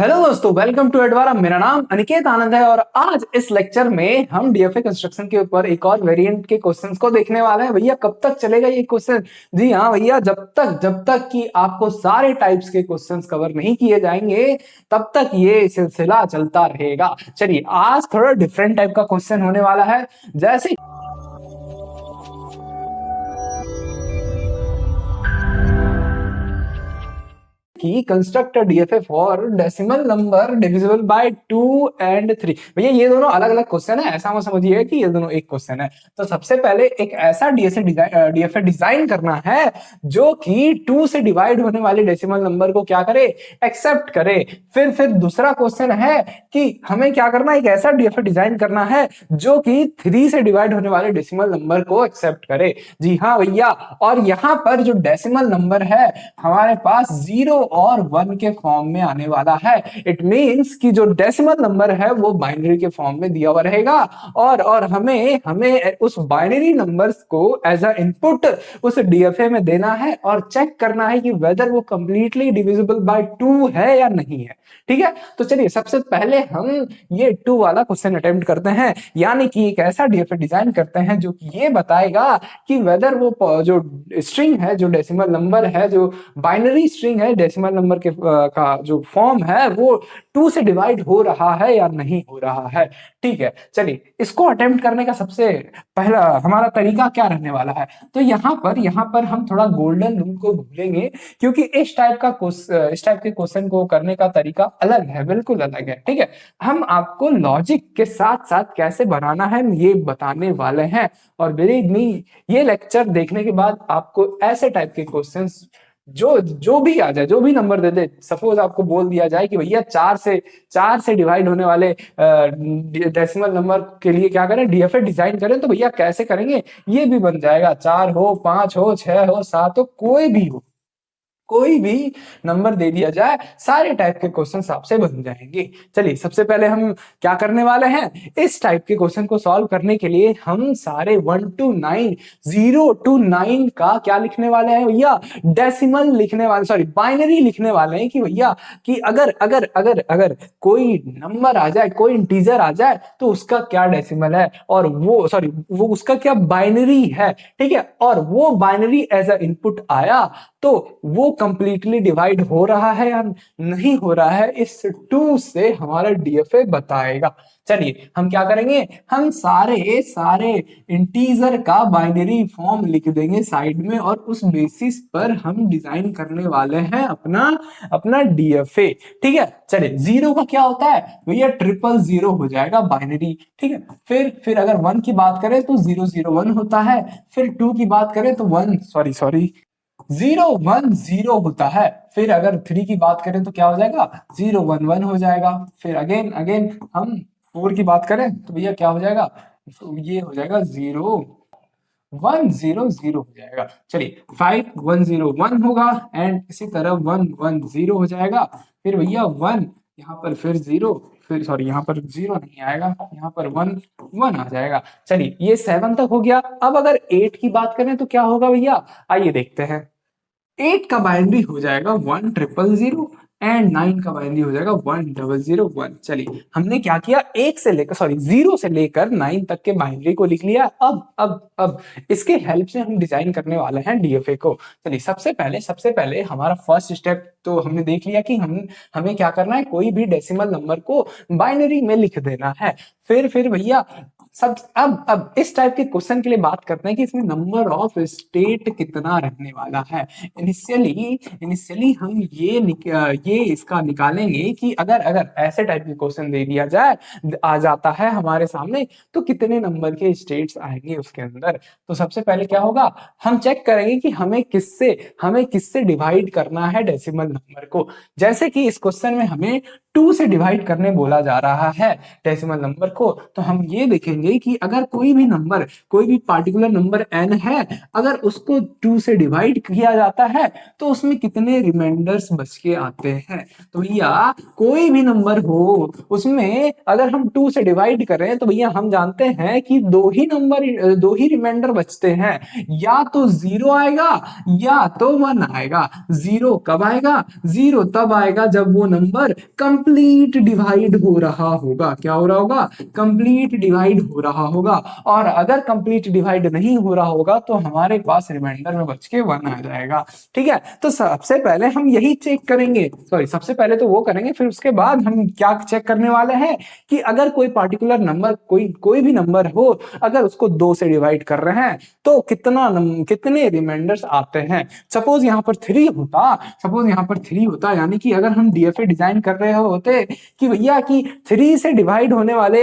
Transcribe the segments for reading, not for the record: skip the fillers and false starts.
Hello दोस्तों, welcome to एडवारा। मेरा नाम अनिकेत आनंद है और आज इस लेक्चर में हम डीएफए कंस्ट्रक्शन के ऊपर एक और वेरिएंट के क्वेश्चंस को देखने वाले हैं। भैया कब तक चलेगा ये क्वेश्चन? जी हाँ भैया, जब तक कि आपको सारे टाइप्स के क्वेश्चंस कवर नहीं किए जाएंगे तब तक ये सिलसिला चलता रहेगा। चलिए, आज थोड़ा डिफरेंट टाइप का क्वेश्चन होने वाला है। जैसे कि construct DFA for decimal number divisible by 2 and 3। भैया ये दोनों अलग अलग क्वेश्चन है, ऐसा मत समझिए कि ये दोनों एक क्वेश्चन है। तो सबसे पहले एक ऐसा डीएफए डिजाइन करना है जो कि 2 से डिवाइड होने वाले डेसिमल नंबर को क्या करे, एक्सेप्ट करे। फिर दूसरा क्वेश्चन है कि हमें क्या करना है, एक ऐसा डीएफए डिजाइन करना है जो कि 3 से डिवाइड होने वाले डेसिमल नंबर को एक्सेप्ट करे। जी हाँ भैया, और यहाँ पर जो डेसिमल नंबर है हमारे पास 0 और 1 के फॉर्म में आने वाला है। इट मींस कि जो डेसिमल नंबर है वो बाइनरी के फॉर्म में दिया हुआ रहेगा और हमें उस बाइनरी नंबर्स को एज अ इनपुट उस डीएफए में देना है और चेक करना है कि वेदर वो कंप्लीटली डिविजिबल बाय 2 है या नहीं है। ठीक है, तो चलिए सबसे पहले हम ये 2 वाला क्वेश्चन अटेम्प्ट करते हैं, यानी कि एक ऐसा डीएफए डिजाइन करते हैं जो कि ये बताएगा कि वेदर वो जो स्ट्रिंग है, जो डेसिमल नंबर है, जो बाइनरी स्ट्रिंग है, डेसिमल नंबर के का जो फॉर्म है वो 2 से डिवाइड हो रहा है या नहीं हो रहा है। ठीक है, चलिए इसको अटेम्प्ट करने का सबसे पहला हमारा तरीका क्या रहने वाला है। तो यहाँ पर हम थोड़ा गोल्डन रूल को भूलेंगे, क्योंकि इस टाइप के क्वेश्चन को करने का तरीका अलग है, बिल्कुल अलग है। ठीक है, हम आपको लॉजिक के साथ साथ कैसे बनाना है ये बताने वाले हैं। और बिलीव मी, ये लेक्चर देखने के बाद आपको ऐसे टाइप के क्वेश्चंस जो भी आ जाए, जो भी नंबर दे दे, सपोज आपको बोल दिया जाए कि भैया 4 से डिवाइड होने वाले डेसिमल नंबर के लिए क्या करें, डीएफए डिजाइन करें, तो भैया कैसे करेंगे, ये भी बन जाएगा। 4 हो, 5 हो, 6 हो, 7 हो, कोई भी नंबर दे दिया जाए, सारे टाइप के क्वेश्चंस आपसे बन जाएंगे। चलिए सबसे पहले हम क्या करने वाले हैं, इस टाइप के क्वेश्चन को सॉल्व करने के लिए हम सारे 1 to 9, 0 to 9 का क्या लिखने वाले हैं भैया, डेसिमल लिखने वाले, सॉरी बाइनरी लिखने वाले हैं। कि भैया कि अगर अगर अगर अगर कोई नंबर आ जाए, कोई इंटीजर आ जाए, तो उसका क्या डेसिमल है और वो उसका क्या बाइनरी है। ठीक है, और वो बाइनरी एज अ इनपुट आया तो वो कंप्लीटली डिवाइड हो रहा है या नहीं हो रहा है, इस 2 से हमारा डीएफए बताएगा। चलिए हम क्या करेंगे, हम सारे इंटीजर का बाइनरी फॉर्म लिख देंगे साइड में और उस बेसिस पर हम डिजाइन करने वाले हैं अपना डीएफए। ठीक है, चलिए 0 का क्या होता है भैया, 000 हो जाएगा बाइनरी। ठीक है, फिर अगर 1 की बात करें तो 001 होता है। फिर 2 की बात करें तो 010 होता है। फिर अगर 3 की बात करें तो क्या हो जाएगा, 011 हो जाएगा। फिर अगेन अगेन हम 4 की बात करें तो भैया क्या हो जाएगा, ये हो जाएगा 0100 हो जाएगा। चलिए 5101 होगा एंड इसी तरह 110 हो जाएगा। फिर भैया 1, यहाँ पर फिर 0, फिर सॉरी यहाँ पर 0 नहीं आएगा, यहाँ पर 1 आ जाएगा। चलिए ये 7 तक हो गया। अब अगर 8 की बात करें तो क्या होगा भैया, आइए देखते हैं। 8 का बाइनरी हो जाएगा 1000 एंड 9 का बाइनरी हो जाएगा 1001। चलिए हमने क्या किया, 0 से लेकर 9 तक के बाइनरी को लिख लिया। अब इसके हेल्प से हम डिजाइन करने वाले हैं डीएफए को। चलिए सबसे पहले हमारा फर्स्ट स्टेप तो हमने देख लिया कि हमें क्या करना है, कोई भी डेसिमल नंबर को बाइनरी में लिख देना है। फिर भैया सब अब इस टाइप के क्वेश्चन के लिए बात करते हैं कि इसमें नंबर ऑफ स्टेट कितना रहने वाला है। इनिशियली हम ये इसका निकालेंगे कि अगर ऐसे टाइप के क्वेश्चन दे दिया जाए, आ जाता है हमारे सामने, तो कितने नंबर के स्टेट्स आएंगे उसके अंदर। तो सबसे पहले क्या होगा, हम चेक करेंगे कि हमें किससे डिवाइड करना है डेसिमल नंबर को। जैसे कि इस क्वेश्चन में हमें 2 से डिवाइड करने बोला जा रहा है डेसिमल नंबर को, तो हम ये देखेंगे कि अगर कोई भी पार्टिकुलर नंबर n है, अगर उसको 2 से डिवाइड किया जाता है तो उसमें कितने रिमाइंडर्स बच के आते हैं। तो भैया कोई भी नंबर हो उसमें अगर हम 2 से डिवाइड करें तो भैया हम जानते हैं कि दो ही रिमाइंडर बचते हैं, या तो 0 आएगा या तो 1 आएगा। 0 कब आएगा, 0 तब आएगा जब वो नंबर कंप्लीट डिवाइड हो रहा होगा। क्या हो रहा होगा? कंप्लीट डिवाइड हो रहा होगा। और अगर कंप्लीट डिवाइड नहीं हो रहा होगा तो हमारे पास रिमाइंडर में बच के 1 आ जाएगा। ठीक है, तो सबसे पहले हम यही चेक करेंगे, सॉरी सबसे पहले तो वो करेंगे, फिर उसके बाद हम क्या चेक करने वाले हैं कि अगर कोई पार्टिकुलर नंबर, कोई भी नंबर हो, अगर उसको 2 से डिवाइड कर रहे हैं तो कितने रिमाइंडर्स आते हैं। सपोज यहाँ पर 3 होता, यानी कि अगर हम डीएफए डिजाइन कर रहे होते कि भैया कि 3 से डिवाइड होने वाले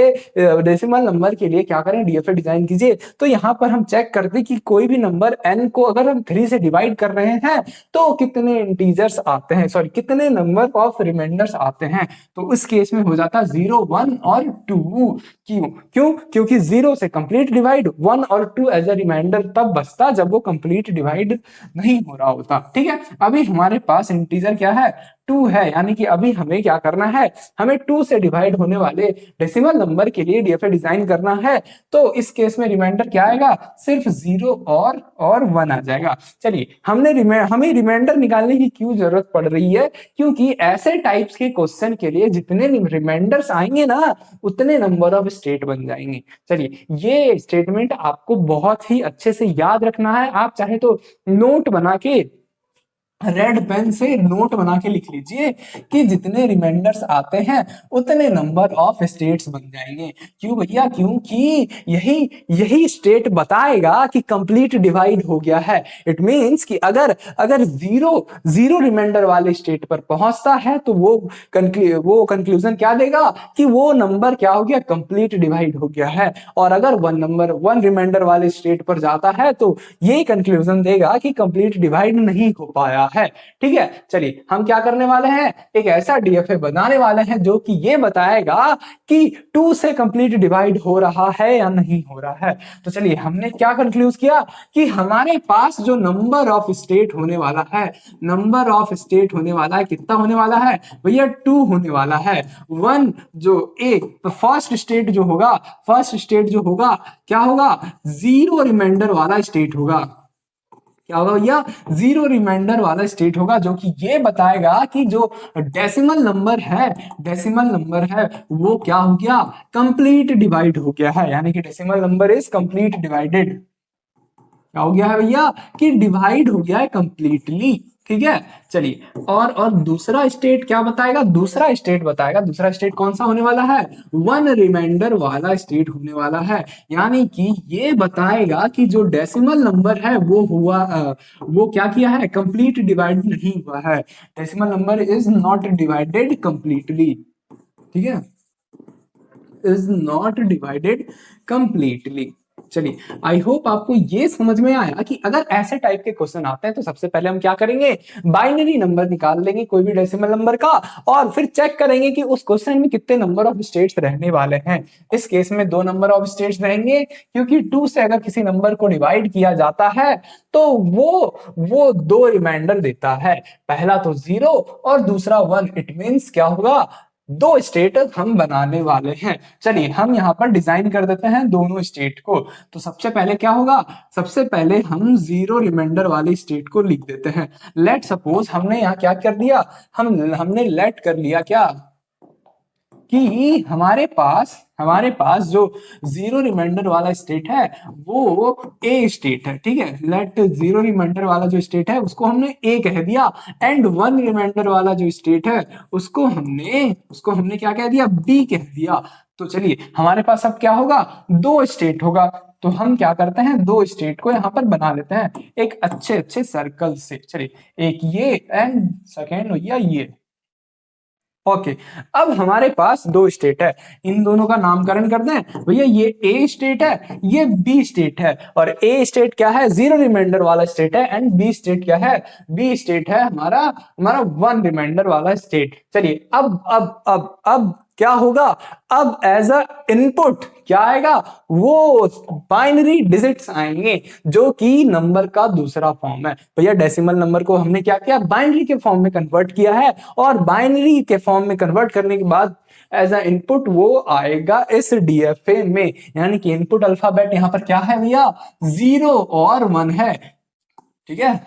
डेसिमल नंबर के लिए क्या करें, डीएफए डिजाइन कीजिए, तो यहाँ पर हम चेक करते कि कोई भी नंबर n को अगर हम 3 से डिवाइड कर रहे हैं तो कितने इंटीजर्स आते हैं, सॉरी कितने नंबर ऑफ रिमाइंडर्स आते हैं। तो उस केस में हो जाता 0, 1 और 2। क्यों? क्योंकि 0 से कंप्लीट डिवाइड, 1 और 2 एज अ रिमाइंडर तब बचता जब वो कंप्लीट डिवाइड नहीं हो रहा होता। ठीक है, अभी हमारे पास इंटीजर क्या है, 2 है, यानी कि अभी हमें क्या करना है, हमें 2 से डिवाइड होने वाले डेसिमल नंबर के लिए डीएफए डिजाइन करना है। तो इस केस में रिमाइंडर क्या आएगा, सिर्फ 0 और 1 आ जाएगा। चलिए, हमें रिमाइंडर निकालने की क्यों जरूरत पड़ रही है, क्योंकि ऐसे टाइप्स के क्वेश्चन के लिए जितने रिमाइंडर्स आएंगे ना उतने नंबर ऑफ स्टेट बन जाएंगे। चलिए, ये स्टेटमेंट आपको बहुत ही अच्छे से याद रखना है। आप चाहे तो नोट बना के, रेड पेन से नोट बना के लिख लीजिए कि जितने रिमाइंडर्स आते हैं उतने नंबर ऑफ स्टेट्स बन जाएंगे। क्यों भैया? क्योंकि यही स्टेट बताएगा कि कंप्लीट डिवाइड हो गया है। इट मींस कि अगर जीरो रिमाइंडर वाले स्टेट पर पहुंचता है तो वो कंक्लूजन क्या देगा कि वो नंबर क्या हो गया, कंप्लीट डिवाइड हो गया है। और अगर वन रिमाइंडर वाले स्टेट पर जाता है तो ये कंक्लूजन देगा कि कंप्लीट डिवाइड नहीं हो पाया है। ठीक है, चलिए हम क्या करने वाले हैं, एक ऐसा डीएफए बनाने वाले हैं जो कि ये बताएगा कि 2 से कंप्लीट डिवाइड हो रहा है या नहीं हो रहा है। तो चलिए, हमने क्या कंक्लूज किया कि हमारे पास जो नंबर ऑफ स्टेट होने वाला है, कितना होने वाला है भैया, 2 होने वाला है। 1 जो एक फर्स्ट स्टेट जो होगा क्या होगा, 0 रिमाइंडर वाला स्टेट होगा। क्या होगा भैया, 0 रिमाइंडर वाला स्टेट होगा, जो कि ये बताएगा कि जो डेसिमल नंबर है वो क्या हो गया, कंप्लीट डिवाइड हो गया है, यानी कि decimal number is complete divided. क्या हो गया है भैया, कि डिवाइड हो गया है कंप्लीटली। ठीक है, चलिए, और दूसरा स्टेट क्या बताएगा, दूसरा स्टेट कौन सा होने वाला है, 1 रिमाइंडर वाला स्टेट होने वाला है। यानी कि ये बताएगा कि जो डेसिमल नंबर है वो क्या किया है, कंप्लीट डिवाइड नहीं हुआ है। Decimal number is not divided completely. ठीक है, इज नॉट डिवाइडेड कंप्लीटली। चलिए, आई होप आपको ये समझ में आया कि अगर ऐसे टाइप के क्वेश्चन आते हैं तो सबसे पहले हम क्या करेंगे, बाइनरी नंबर निकाल लेंगे कोई भी डेसिमल नंबर का, और फिर चेक करेंगे कि उस क्वेश्चन में कितने नंबर ऑफ स्टेट्स रहने वाले हैं। इस केस में 2 नंबर ऑफ स्टेट्स रहेंगे, क्योंकि 2 से अगर किसी नंबर को डिवाइड किया जाता है तो वो 2 रिमाइंडर देता है, पहला तो 0 और दूसरा 1। इट मींस क्या होगा, 2 स्टेट हम बनाने वाले हैं। चलिए, हम यहाँ पर डिजाइन कर देते हैं दोनों स्टेट को। तो सबसे पहले क्या होगा, सबसे पहले हम 0 रिमाइंडर वाले स्टेट को लिख देते हैं। लेट सपोज हमने यहाँ क्या कर दिया, हमने लेट कर लिया क्या, कि हमारे पास जो 0 रिमाइंडर वाला स्टेट है वो ए स्टेट है। ठीक है, लेट 0 रिमाइंडर वाला जो स्टेट है उसको हमने ए कह दिया, एंड 1 रिमाइंडर वाला जो स्टेट है उसको हमने क्या कह दिया, बी कह दिया। तो चलिए, हमारे पास अब क्या होगा, 2 स्टेट होगा। तो हम क्या करते हैं, 2 स्टेट को यहां पर बना लेते हैं एक अच्छे सर्कल से। चलिए, एक ये एंड सेकेंड भैया ये। ओके, अब हमारे पास 2 स्टेट है, इन दोनों का नामकरण कर दें भैया, ये ए स्टेट है, ये बी स्टेट है। और ए स्टेट क्या है, 0 रिमाइंडर वाला स्टेट है, एंड बी स्टेट क्या है, बी स्टेट है हमारा 1 रिमाइंडर वाला स्टेट। चलिए, अब क्या होगा, अब एज अ इनपुट क्या आएगा, वो बाइनरी डिजिट्स आएंगे जो कि नंबर का दूसरा फॉर्म है। भैया, डेसिमल नंबर को हमने क्या किया, बाइनरी के फॉर्म में कन्वर्ट किया है, और बाइनरी के फॉर्म में कन्वर्ट करने के बाद एज अ इनपुट वो आएगा इस डीएफए में। यानी कि इनपुट अल्फाबेट यहां पर क्या है भैया, 0 और 1 है। ठीक है,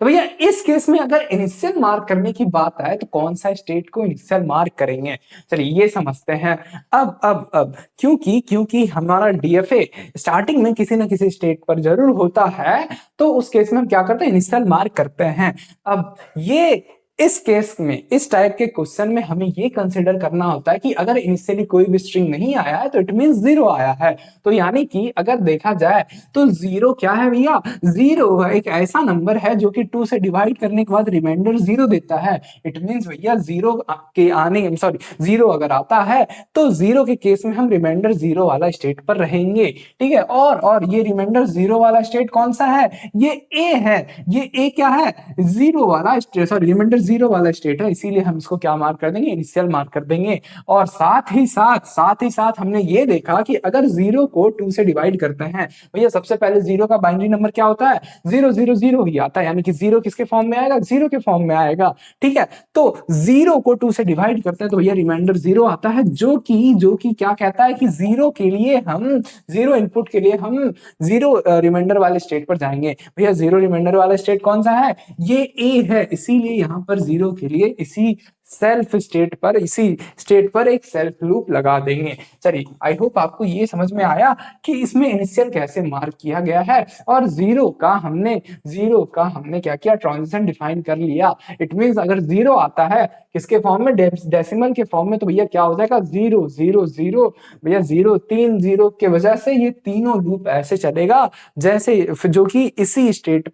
तो भैया इस केस में अगर इनिशियल मार्क करने की बात आए तो कौन सा स्टेट को इनिशियल मार्क करेंगे, चलिए ये समझते हैं। अब क्योंकि क्योंकि हमारा डीएफए स्टार्टिंग में किसी ना किसी स्टेट पर जरूर होता है, तो उस केस में हम क्या करते हैं, इनिशियल मार्क करते हैं। अब ये इस केस में, इस टाइप के क्वेश्चन में हमें ये कंसिडर करना होता है कि अगर इनिशियली कोई भी स्ट्रिंग नहीं आया है तो इट मीन जीरो आया है। तो यानी कि अगर देखा जाए तो जीरो क्या है भैया, जीरो एक ऐसा नंबर है जो कि 2 से डिवाइड करने के बाद रिमाइंडर जीरो देता है। इट मींस भैया जीरो के आने, सॉरी जीरो अगर आता है तो जीरो के केस में हम रिमाइंडर जीरो वाला स्टेट पर रहेंगे, ठीक है। और ये रिमाइंडर जीरो वाला स्टेट कौन सा है, ये ए है। ये ए क्या है, जीरो वाला स्टेट, सॉरी रिमाइंडर जीरो वाला स्टेट है, इसीलिए हम इसको क्या मार्क कर देंगे, इनिशियल मार्क कर देंगे। और साथ ही साथ हमने ये देखा कि अगर जीरो को 2 से डिवाइड करते हैं भैया, सबसे पहले जीरो का बाइनरी नंबर क्या होता है, 000 ही आता है, यानी कि जीरो किसके फॉर्म में आएगा, जीरो के फॉर्म में आएगा, ठीक है। तो जीरो को 2 से डिवाइड करते हैं तो भैया रिमाइंडर जीरो आता है, जो कि क्या कहता है कि जीरो के लिए हम, जीरो इनपुट के लिए हम जीरो रिमाइंडर वाले स्टेट पर जाएंगे। भैया जीरो रिमाइंडर वाला स्टेट कौन सा है, ये ए है, इसीलिए यहां पर जीरो के लिए इसी स्टेट पर एक सेल्फ लूप लगा देंगे। चलिए आई होप आपको ये समझ में आया कि इसमें इनिशियल कैसे मार्क किया गया है। और जीरो का हमने क्या किया, ट्रांजिशन डिफाइन कर लिया। इट मींस अगर जीरो आता है किसके फॉर्म में, डेसिमल के फॉर्म में, तो भैया क्या हो जाएगा, 0 0 0 भैया, 0 3 0 के वजह से ये तीनों लूप ऐसे चलेगा जैसे, जो कि इसी स्टेट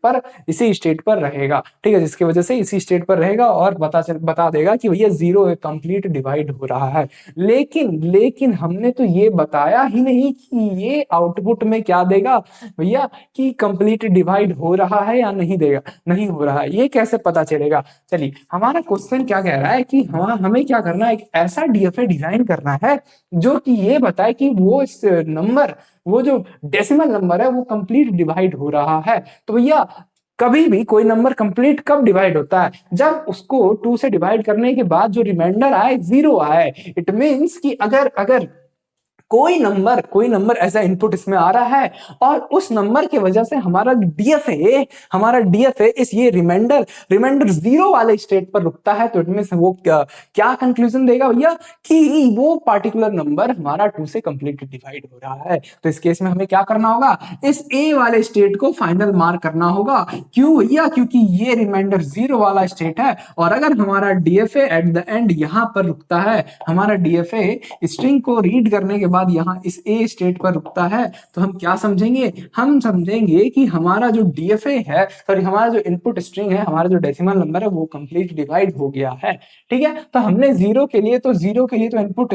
पर रहेगा, ठीक है, जिसकी वजह से इसी स्टेट पर रहेगा और बता देगा कि भैया जीरो कंप्लीट डिवाइड हो रहा है। लेकिन हमने तो ये बताया ही नहीं कि ये आउटपुट में क्या देगा भैया, कि कंप्लीट डिवाइड हो रहा है या नहीं हो रहा है, ये कैसे पता चलेगा। चलिए हमारा क्वेश्चन क्या कह रहा है कि हमें क्या करना है, एक ऐसा डीएफए डिजाइन करना है जो कि ये बताए कि वो जो डेसिमल नंबर है वो कंप्लीट डिवाइड हो रहा है। तो भैया कभी भी कोई नंबर कंप्लीट कब डिवाइड होता है, जब उसको 2 से डिवाइड करने के बाद जो रिमाइंडर आए जीरो आए। इट मींस कि अगर कोई नंबर ऐसा इनपुट इसमें आ रहा है और उस नंबर की वजह से हमारा डीएफए इस ये रिमाइंडर जीरो वाले स्टेट पर रुकता है, तो इनमें से वो क्या कंक्लूजन देगा भैया, कि वो पार्टिकुलर नंबर हमारा 2 से कंप्लीट डिवाइड हो रहा है। तो इस केस में हमें क्या करना होगा, इस ए वाले स्टेट को फाइनल मार्क करना होगा। क्यों भैया, क्योंकि ये रिमाइंडर जीरो वाला स्टेट है और अगर हमारा डीएफए एट द एंड यहां पर रुकता है, हमारा डीएफए स्ट्रिंग को रीड करने के बाद यहां इस ए स्टेट पर रुकता है, तो हम क्या समझेंगे, हम समझेंगे कि हमारा जो डीएफए है, सॉरी हमारा जो इनपुट स्ट्रिंग है, हमारा जो डेसिमल नंबर है वो कंप्लीट डिवाइड हो गया है, ठीक है। तो हमने जीरो के लिए तो इनपुट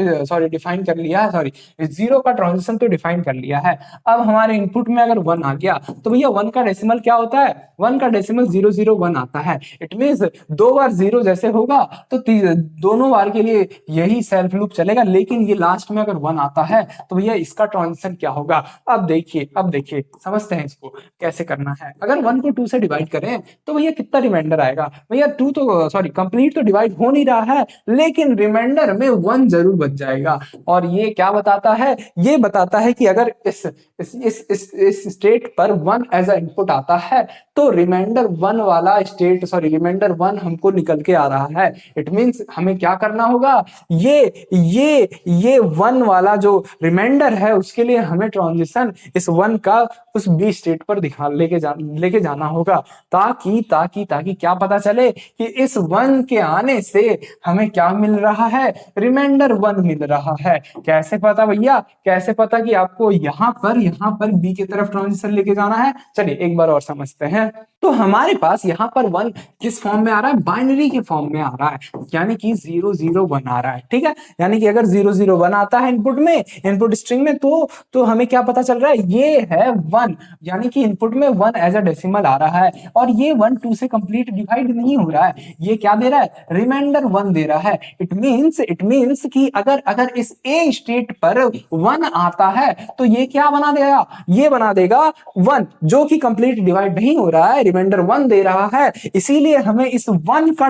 डिफाइन कर लिया है, सॉरी जीरो का ट्रांजिशन तो डिफाइन कर लिया है। अब हमारे इनपुट में अगर 1 आ गया तो भैया 1 का डेसिमल क्या होता है, 1 का डेसिमल 001 आता है। इट मींस 2 बार 0 जैसे होगा तो दोनों बार के लिए यही सेल्फ लूप चलेगा, लेकिन ये लास्ट में अगर 1 आता है तो भैया इसका ट्रांजिशन क्या होगा। अब देखिए समझते हैं इसको कैसे करना है। अगर 1 को 2 से डिवाइड करें तो भैया कितना रिमाइंडर आएगा, भैया 2 तो कंप्लीट तो डिवाइड हो नहीं रहा है, लेकिन रिमाइंडर में 1 जरूर बच जाएगा। और ये क्या बताता है, ये बताता है कि अगर इस स्टेट पर 1 एज अ इनपुट आता है तो रिमाइंडर 1 वाला स्टेट, रिमाइंडर 1 हमको निकल के आ रहा है। इट मींस हमें क्या करना होगा, ये 1 वाला जो रिमाइंडर है उसके लिए हमें ट्रांजिशन इस 1 का उस बी स्टेट पर लेके जाना होगा, ताकि क्या पता चले कि इस 1 के आने से हमें क्या मिल रहा है, रिमाइंडर 1 मिल रहा है। कैसे पता भैया, कैसे पता कि आपको यहां पर बी की तरफ ट्रांजिशन लेके जाना है। चलिए एक बार और समझते हैं। तो हमारे पास यहाँ पर 1 किस फॉर्म में आ रहा है, बाइनरी के फॉर्म में आ रहा है, यानी कि 001 आ रहा है, ठीक है। यानी कि अगर 001 आता है इनपुट स्ट्रिंग में तो हमें क्या पता चल रहा है, ये है 1, यानी कि इनपुट में 1 एज अ डेसिमल आ रहा है और ये 1 2 से कंप्लीट डिवाइड नहीं हो रहा है। ये क्या दे रहा है, रिमाइंडर 1 दे रहा है। इट मींस कि अगर इस ए स्टेट पर 1 आता है तो ये क्या बना देगा, ये बना देगा 1 जो कि कंप्लीट डिवाइड नहीं हो रहा है, रिमाइंडर 1 दे रहा है। इसीलिए हमें इस 1 का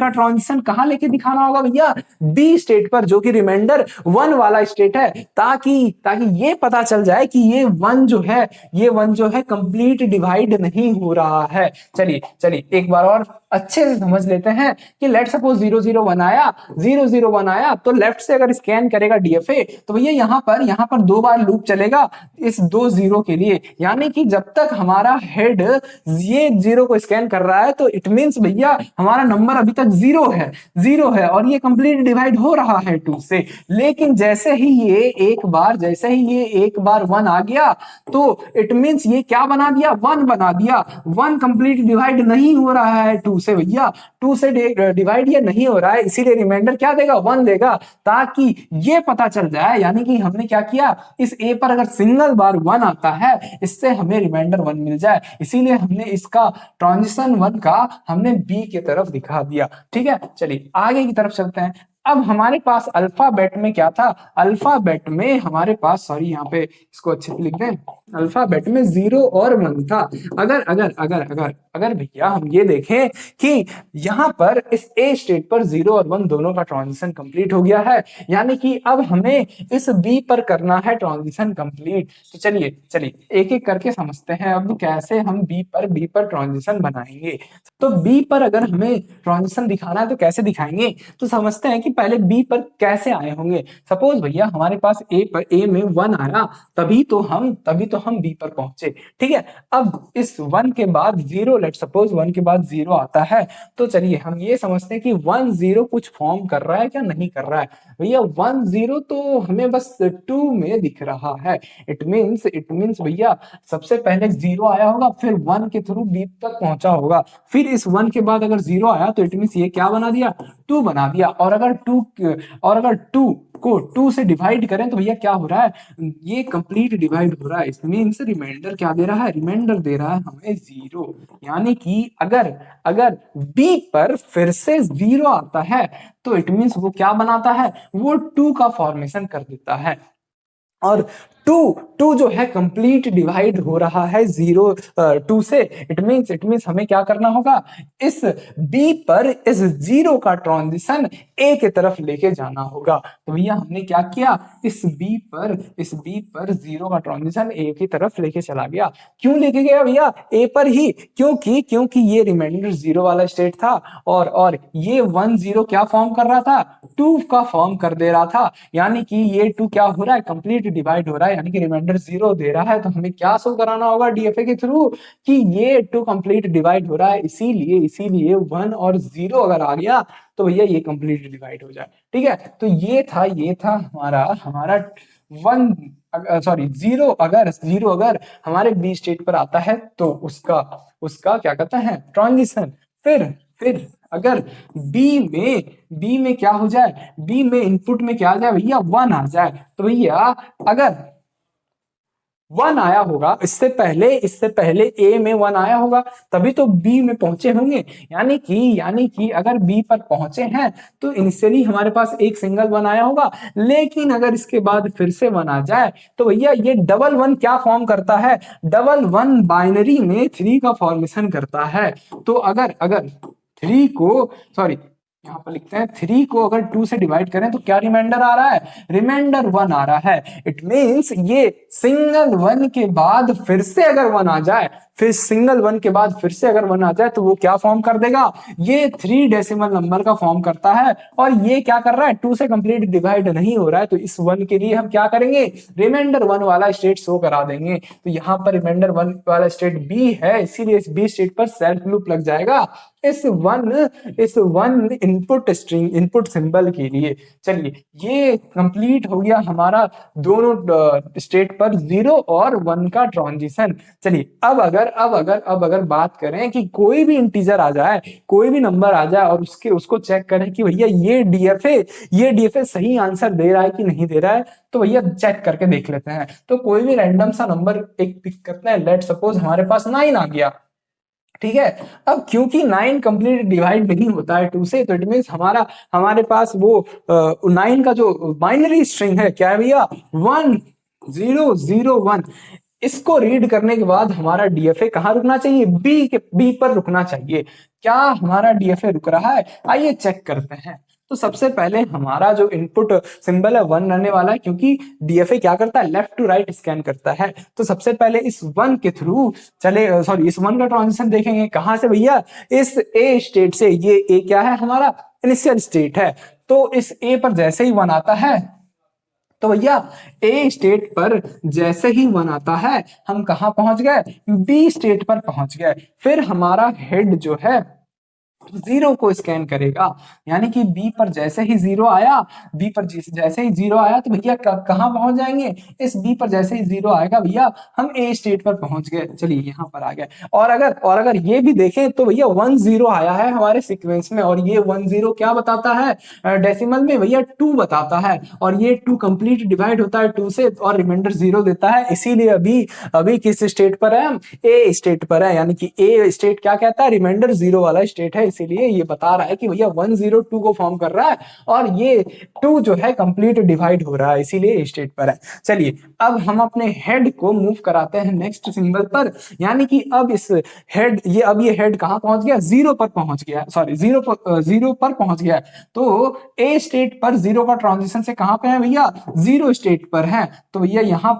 ट्रांजिशन कहां लेके दिखाना होगा भैया, बी स्टेट पर, जो कि रिमाइंडर 1 वाला वाला स्टेट है, ताकि ताकि ये पता चल जाए कि ये वन जो है कंप्लीट डिवाइड नहीं हो रहा है। चलिए चलिए एक बार और अच्छे से समझ लेते हैं कि लेट सपोज 001 आया, 001 आया तो लेफ्ट से अगर स्कैन करेगा डीएफए तो भैया यहाँ पर 2 बार लूप चलेगा इस 2 जीरो के लिए, यानी कि जब तक हमारा हेड ये 0 को स्कैन कर रहा है तो इट मींस भैया हमारा नंबर अभी तक 0 है और ये कंप्लीट डिवाइड हो रहा है 2 से। लेकिन जैसे ही ये एक बार 1 आ गया तो इट मींस ये क्या बना दिया, 1 बना दिया। 1 कंप्लीट डिवाइड नहीं हो रहा है 2 से भैया, 2 से डिवाइड ये नहीं हो रहा है, इसीलिए रिमाइंडर क्या देगा, 1 देगा, ताकि ये पता चल जाए। यानी कि हमने क्या किया, इस ए पर अगर सिंगल बार 1 आता है इससे हमें रिमाइंडर 1 मिल जाए, इसीलिए हमने इसका ट्रांजिशन 1 का हमने बी की तरफ दिखा दिया। ठीक है, चलिए आगे की तरफ चलते हैं। अब हमारे पास अल्फाबेट में क्या था, अल्फाबेट में हमारे पास, सॉरी यहाँ पे इसको अच्छे से लिख दें, अल्फाबेट में 0 और 1 था। अगर अगर अगर अगर अगर भैया हम ये देखें कि यहाँ पर इस ए स्टेट पर 0 और 1 दोनों का ट्रांजिशन कंप्लीट हो गया है, यानी कि अब हमें इस बी पर करना है ट्रांजिशन कंप्लीट। तो चलिए चलिए एक एक करके समझते हैं अब कैसे हम बी पर ट्रांजिशन बनाएंगे। तो बी पर अगर हमें ट्रांजिशन दिखाना है तो कैसे दिखाएंगे, तो समझते हैं कि पहले बी पर कैसे आए होंगे। सपोज भैया हमारे पास ए में 1 आया, तभी तो हम बी पर पहुंचे। ठीक है, अब इस 1 के बाद 0, लेट सपोज 1 के बाद 0 आता है, तो चलिए हम ये समझते हैं कि 1 0 कुछ फॉर्म कर रहा है क्या, नहीं कर रहा है भैया। 1 0 तो हमें बस 2 में दिख रहा है। इट मींस भैया सबसे पहले 0 आया होगा, फिर 1 के थ्रू बी तक पहुंचा होगा, फिर इस 1 के बाद अगर 0 आया तो इट मींस ये क्या बना दिया, 2 बना दिया। और अगर 2 को 2 से डिवाइड करें तो भैया क्या हो रहा है, ये कंप्लीट डिवाइड हो रहा है। इसमें इनसे रिमाइंडर क्या दे रहा है, रिमाइंडर दे रहा है हमें 0। यानी कि अगर बी पर फिर से 0 आता है तो इट मींस वो क्या बनाता है, वो 2 का फॉर्मेशन कर देता है। और 2 जो है कंप्लीट डिवाइड हो रहा है 2 से। इट मींस हमें क्या करना होगा, इस बी पर इस 0 का ट्रांजिशन ए के तरफ लेके जाना होगा। तो भैया हमने क्या किया, इस बी पर 0 का ट्रांजिशन ए की तरफ लेके चला गया। क्यों लेके गया भैया, ए पर ही, क्योंकि ये रिमाइंडर 0 वाला स्टेट था और ये 1 0 क्या फॉर्म कर रहा था, 2 का फॉर्म कर दे रहा था। यानी कि ये 2 क्या हो रहा है, कंप्लीट डिवाइड हो रहा है, यानी कि रिमाइंडर 0 दे रहा है। तो हमें क्या शो कराना होगा डीएफए के थ्रू कि ये 2 कंप्लीट डिवाइड हो रहा है, इसीलिए 1 और 0 अगर आ गया तो भैया ये कंप्लीट डिवाइड हो जाए। ठीक है, तो ये था हमारा 0 अगर हमारे बी स्टेट पर आता है तो उसका क्या कहते हैं, ट्रांजिशन। फिर अगर बी में क्या हो जाए, बी में इनपुट में क्या आ जाए भैया, 1 आ जाए। तो भैया अगर 1 आया होगा, इससे पहले ए में 1 आया होगा, तभी तो बी में पहुंचे होंगे। यानी कि अगर बी पर पहुंचे हैं तो इनिशियली हमारे पास एक सिंगल 1 आया होगा, लेकिन अगर इसके बाद फिर से 1 आ जाए तो भैया ये डबल 1 क्या फॉर्म करता है, डबल 1 बाइनरी में 3 का फॉर्मेशन करता है। तो अगर 3 को, सॉरी यहाँ पर लिखते हैं 3 को अगर 2 से डिवाइड करें तो क्या रिमाइंडर आ रहा है, रिमाइंडर 1 आ रहा है। इट मींस ये सिंगल 1 के बाद फिर से अगर 1 आ जाए, फिर सिंगल 1 के बाद फिर से अगर 1 आ जाए तो वो क्या फॉर्म कर देगा, ये 3 डेसिमल नंबर का फॉर्म करता है। और ये क्या कर रहा है, 2 से कंप्लीट डिवाइड नहीं हो रहा है, तो इस 1 के लिए हम क्या करेंगे, रिमाइंडर 1 वाला स्टेट शो करा देंगे। तो यहाँ पर रिमाइंडर 1 वाला स्टेट बी है, इसीलिए इस बी स्टेट पर सेल्फ लूप लग जाएगा इस वन इनपुट सिंबल के लिए। चलिए ये कंप्लीट हो गया हमारा दोनों स्टेट पर 0 और 1 का ट्रांजिशन। चलिए अब अगर बात करें कि कोई भी इंटीजर आ जाए, कोई भी नंबर आ जाए और उसको चेक करें कि भैया ये डीएफए सही आंसर दे रहा है कि नहीं दे रहा है, तो भैया चेक करके देख लेते हैं। तो कोई भी रैंडम सा नंबर एक पिक करते हैं, लेट सपोज हमारे पास 9 आ गया। ठीक है, अब क्योंकि 9 कंप्लीट डिवाइड नहीं होता है 2 से, तो इट मींस हमारे पास वो 9 का जो बाइनरी स्ट्रिंग है क्या है भैया, 1 0 0 1। इसको रीड करने के बाद हमारा डीएफए कहाँ रुकना चाहिए, बी पर रुकना चाहिए। क्या हमारा डीएफए रुक रहा है, आइए चेक करते हैं। तो सबसे पहले हमारा जो इनपुट सिंबल है 1 रहने वाला है, क्योंकि डीएफए क्या करता है, लेफ्ट टू राइट स्कैन करता है। तो सबसे पहले इस 1 के थ्रू इस 1 का ट्रांजिशन देखेंगे कहां से भैया, इस ए स्टेट से। ये ए क्या है, हमारा इनिशियल स्टेट है। तो इस ए पर जैसे ही 1 आता है, तो भैया ए स्टेट पर जैसे ही 1 आता है, हम कहां पहुंच गए, बी स्टेट पर पहुंच गए। फिर हमारा हेड जो है 0 को स्कैन करेगा, यानी कि बी पर जैसे ही 0 आया, बी पर जैसे ही 0 आया, तो भैया कहां पहुंच जाएंगे, इस बी पर जैसे ही 0 आएगा भैया हम ए स्टेट पर पहुंच गए। चलिए यहां पर आ गए। और अगर ये भी देखें तो भैया 1 0 आया है हमारे सीक्वेंस में, और ये 1 0 क्या बताता है डेसिमल में भैया 2 बताता है, और ये 2 कंप्लीट डिवाइड होता है 2 से, और रिमाइंडर 0 देता है। इसीलिए अभी अभी किस स्टेट पर है, हम ए स्टेट पर है, यानी कि ए स्टेट क्या कहता है, रिमाइंडर 0 वाला स्टेट है। इसीलिए ये बता रहा है कि भैया 1 0 2 को फॉर्म कर रहा है, और ये 2 जो है कंप्लीट डिवाइड हो रहा है, इसीलिए स्टेट पर है। चलिए अब हम अपने हेड को मूव कराते हैं नेक्स्ट सिंबल पर, यानी कि अब इस हेड ये हेड कहां पहुंच गया, 0 पर पहुंच गया, सॉरी 0 पर पहुंच गया। तो ए स्टेट पर 0 का ट्रांजिशन से कहां पे है भैया, 0 स्टेट पर है। तो भैया यहां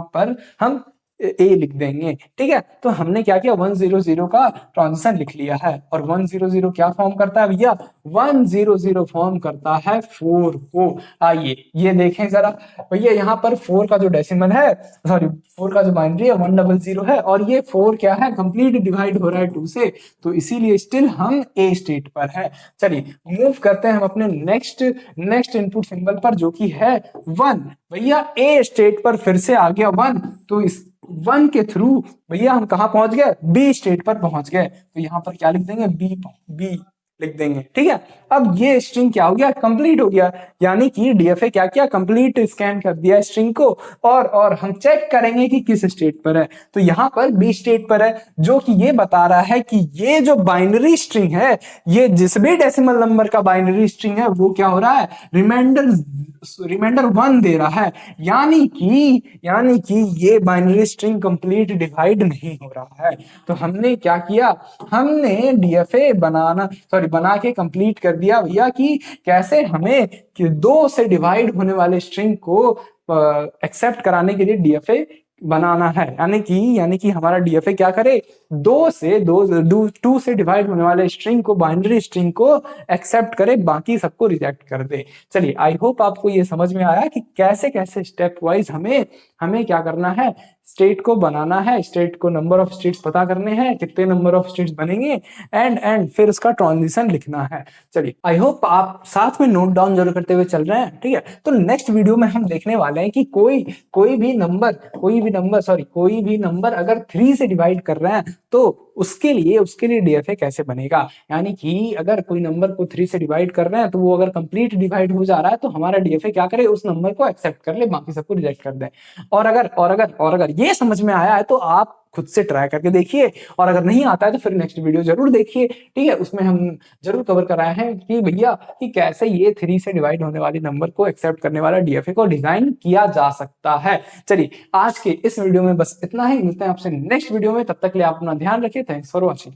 पर हम ए लिख देंगे, ठीक है। तो हमने क्या किया, 1 0 0 का ट्रांजिशन लिख लिया है। और 1 0 0 क्या फॉर्म करता है भैया, 1 0 0 फॉर्म करता है 4 को। आइए ये देखें जरा भैया, यहाँ पर 4 का जो डेसिमल है, सॉरी 4 का जो बाइनरी है 100 है, और ये 4 क्या है, कंप्लीट डिवाइड हो रहा है 2 से, तो इसीलिए स्टिल हम ए स्टेट पर है। चलिए मूव करते हैं हम अपने नेक्स्ट इनपुट सिंबल पर, जो कि है 1। भैया ए स्टेट पर फिर से आ गया 1, तो इस 1 के थ्रू भैया हम कहां पहुंच गए, बी स्टेट पर पहुंच गए। तो यहां पर क्या लिख देंगे, बी लिख देंगे, ठीक है। अब ये स्ट्रिंग क्या हो गया, कंप्लीट हो गया, यानी कि डीएफए क्या किया, कंप्लीट स्कैन कर दिया स्ट्रिंग को। और हम चेक करेंगे कि किस स्टेट पर है, तो यहां पर बी स्टेट पर है, जो कि ये बता रहा है कि ये जो बाइनरी स्ट्रिंग है, ये जिस भी डेसिमल नंबर का बाइनरी स्ट्रिंग है, वो क्या हो रहा है, रिमाइंडर 1 दे रहा है, यानी कि ये बाइनरी स्ट्रिंग कंप्लीट डिवाइड नहीं हो रहा है। तो हमने क्या किया, हमने डीएफए बना के कंप्लीट कर दिया भैया, कि कैसे हमें कि 2 से डिवाइड होने वाले स्ट्रिंग को एक्सेप्ट कराने के लिए डीएफए बनाना है, यानी कि हमारा डीएफए क्या करे, 2 से डिवाइड होने वाले स्ट्रिंग को, बाइनरी स्ट्रिंग को एक्सेप्ट करे, बाकी सबको रिजेक्ट कर दे। चलिए आई होप आपको ये समझ में आया कि कैसे कैसे स्टेप वाइज हमें क्या करना है, स्टेट को बनाना है, स्टेट को नंबर ऑफ स्टेट्स पता करने हैं, कितने नंबर ऑफ स्टेट्स बनेंगे, एंड फिर उसका ट्रांजिशन लिखना है। चलिए आई होप आप साथ में नोट डाउन जरूर करते हुए चल रहे हैं, ठीक है। तो नेक्स्ट वीडियो में हम देखने वाले हैं कि कोई भी नंबर अगर 3 से डिवाइड कर रहे हैं, तो उसके लिए डीएफए कैसे बनेगा। यानी कि अगर कोई नंबर को 3 से डिवाइड कर रहे हैं, तो वो अगर कंप्लीट डिवाइड हो जा रहा है, तो हमारा डीएफए क्या करे, उस नंबर को एक्सेप्ट कर ले, बाकी सबको रिजेक्ट कर दे। और अगर ये समझ में आया है, तो आप खुद से ट्राई करके देखिए, और अगर नहीं आता है तो फिर नेक्स्ट वीडियो जरूर देखिए, ठीक है। उसमें हम जरूर कवर कराए हैं कि भैया कि कैसे ये 3 से डिवाइड होने वाले नंबर को एक्सेप्ट करने वाला डीएफए को डिजाइन किया जा सकता है। चलिए आज के इस वीडियो में बस इतना ही, मिलते हैं आपसे नेक्स्ट वीडियो में, तब तक के लिए आप अपना ध्यान रखिए। Thanks for watching.